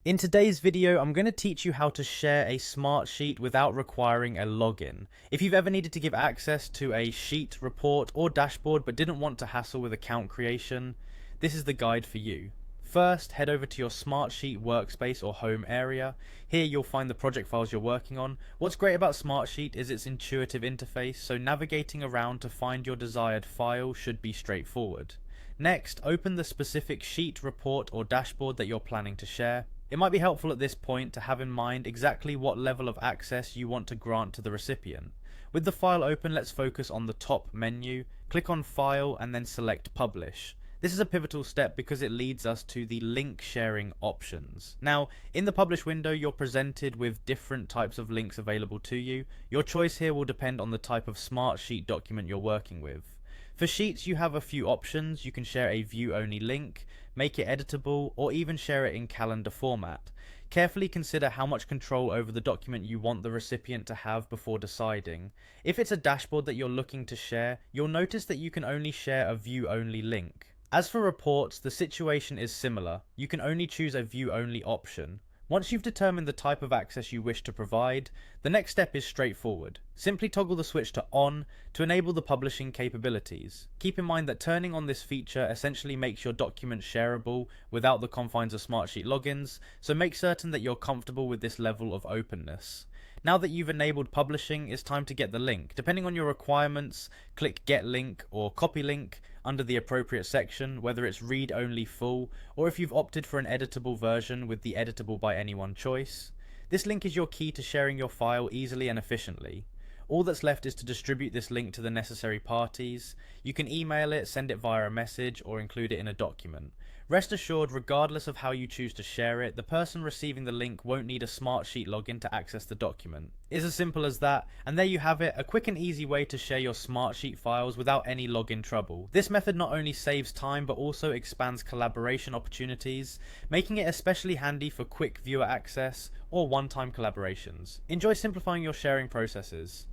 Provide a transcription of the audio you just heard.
In today's video, I'm going to teach you how to share a Smartsheet without requiring a login. If you've ever needed to give access to a sheet, report, or dashboard but didn't want to hassle with account creation, this is the guide for you. First, head over to your Smartsheet workspace or home area. Here you'll find the project files you're working on. What's great about Smartsheet is its intuitive interface, so navigating around to find your desired file should be straightforward. Next, open the specific sheet, report, or dashboard that you're planning to share. It might be helpful at this point to have in mind exactly what level of access you want to grant to the recipient. With the file open, let's focus on the top menu. Click on File and then select Publish. This is a pivotal step because it leads us to the link sharing options. Now, in the Publish window, you're presented with different types of links available to you. Your choice here will depend on the type of Smartsheet document you're working with. For Sheets, you have a few options. You can share a view-only link, make it editable, or even share it in calendar format. Carefully consider how much control over the document you want the recipient to have before deciding. If it's a dashboard that you're looking to share, you'll notice that you can only share a view-only link. As for reports, the situation is similar. You can only choose a view-only option. Once you've determined the type of access you wish to provide, the next step is straightforward. Simply toggle the switch to On to enable the publishing capabilities. Keep in mind that turning on this feature essentially makes your document shareable without the confines of Smartsheet logins, so make certain that you're comfortable with this level of openness. Now that you've enabled publishing, it's time to get the link. Depending on your requirements, click Get Link or Copy Link under the appropriate section, whether it's read-only full, or if you've opted for an editable version with the editable by anyone choice. This link is your key to sharing your file easily and efficiently. All that's left is to distribute this link to the necessary parties. You can email it, send it via a message, or include it in a document. Rest assured, regardless of how you choose to share it, the person receiving the link won't need a Smartsheet login to access the document. It's as simple as that, and there you have it, a quick and easy way to share your Smartsheet files without any login trouble. This method not only saves time but also expands collaboration opportunities, making it especially handy for quick viewer access or one-time collaborations. Enjoy simplifying your sharing processes.